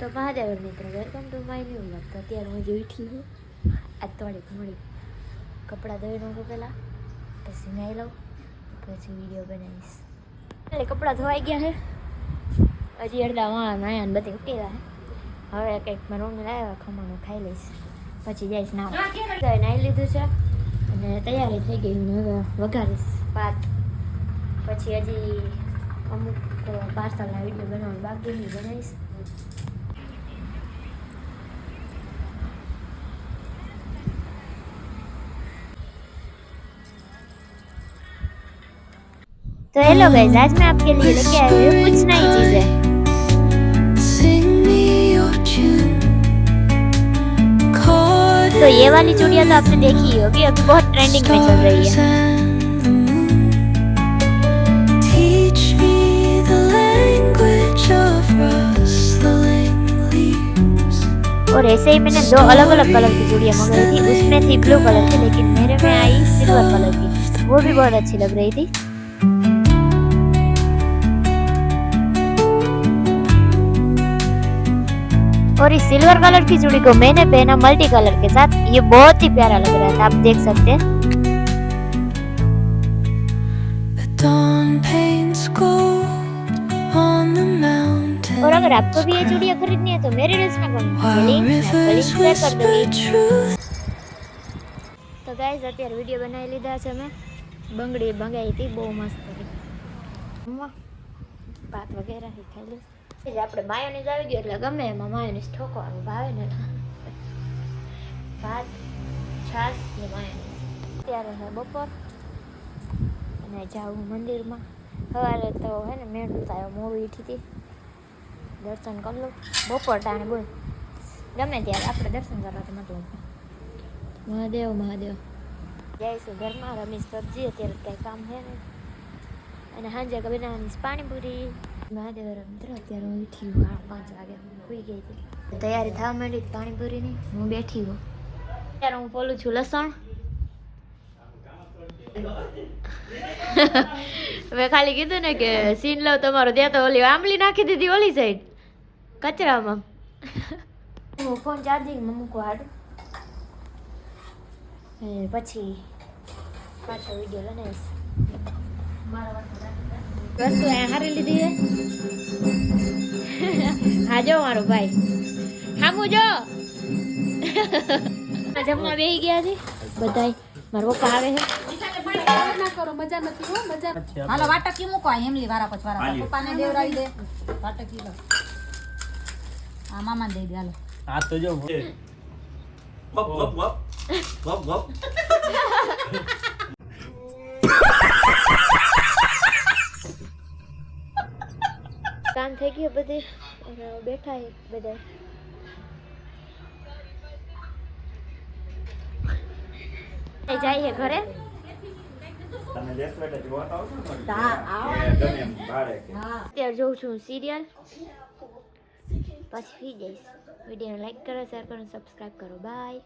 તો મહાદેવ મિત્ર welcome to my new vlog. તો અત્યારે હું જોઈ છું આજ થોડીક મળી કપડાં ધોઈ નાખું પહેલાં, પછી નાહી લઉં, પછી વિડીયો બનાવીશ. એટલે કપડાં ધોવાઈ ગયા છે, હજી અડધા વાળા નાયા ને બધી ઉકેલા છે. હવે કંઈક મારા મમ્મી લાવ્યા ખમણું ખાઈ લઈશ, પછી જઈશ નાહવા. નાહી લીધું છે અને તૈયારી થઈ ગઈ. હું હવે વઘારીશ ભાત, પછી હજી અમુક પાર્સલના વિડીયો બનાવવાનું બાકી બનાવીશ. तो हेलो गाइस, आज मैं आपके लिए लेके आई हूँ कुछ नई चीजें. तो ये वाली चूड़ियां तो आपने देखी ही होगी, अभी बहुत ट्रेंडिंग में चल रही है. और ऐसे ही मैंने दो अलग अलग कलर की चूड़ियां मंगाई थी. उसमें थी ब्लू कलर की, लेकिन मेरे में आई सिल्वर कलर की. वो भी बहुत अच्छी लग रही थी. और इस सिल्वर कलर की चूड़ी को मैंने पहना मल्टी कलर के साथ. ये बहुत ही प्यारा लग रहा था, आप देख सकते हैं. और अगर आपको भी ये चूड़ियां खरीदनी है तो मेरे रील्स में लिंक शेयर कर दूंगी. तो गाइस અત્યારે વિડિયો બનાવી લીધા છે મેં. બંગડી બંગાઈ હતી, બહુ મસ્ત હતી. ભાત વગેરે ખાઈ લઈશ. આપણે માયોનીઝ આવી ગયો એટલે ગમે એમાં માયોનીઝ ઠોકવાનું ભાવે ને. ભાત, છાશ ને માયોનીઝ. અત્યારે છે બપોર અને જાઉં મંદિરમાં. સવારે તો હે ને મેળ ઉતાર્યો, મોડી ઉઠી હતી. દર્શન કરી લઉં બપોર ટાણે. બોલ ગમે ત્યારે આપણે દર્શન કરવા તો મતલબ. મહાદેવ મહાદેવ. જઈશું ઘરમાં, રમીશ પબજી. અત્યારે કંઈ કામ છે ને. અને સાંજે બનાવવાની પાણીપુરી. મહાદેવ મિત્ર અત્યારે હું ઉઠી 5 વાગે સુઈ ગઈ હતી. તૈયારી થવા માંડી પાણીપુરીની. હું બેઠી હું. અત્યારે હું ફોલું છું લસણ. મેં ખાલી કીધું ને કે સીન લઉં તમારો, ત્યાં તો ઓલી આંબલી નાખી દીધી ઓલી સાઈડ કચરામાં. હું ફોન ચાર્જિંગમાં મૂકવા હાડું, પછી પાછો વિડીયો બનાવીશ. વસ્તુ અહીંયા હારી લીધી છે. હા જો મારો ભાઈ હામું જો. જમવા બેસી ગયા છે બધાય. મારો પપ્પા આવે છે. મજા નથી હો, મજા. હાલો વાટકી મૂકો એમલી વારા પછી વારા પપ્પાને દેવરાવી દે. વાટકી લો. આ મામાને દઈ દે. હાલો આ તો જો વપ વપ વપ વપ વપ. કામ થઈ ગયું બધે, બેઠા છે બધા. જઈએ ઘરે. તમે લેસવેટ જોતા આવશો ને? હા ગમે એમ બારે કે અત્યારે જોઉં છું સિરિયલ, પછી જઈશ. વિડીયોને લાઈક કરો, શેર કરો, સબસ્ક્રાઈબ કરો. બાય.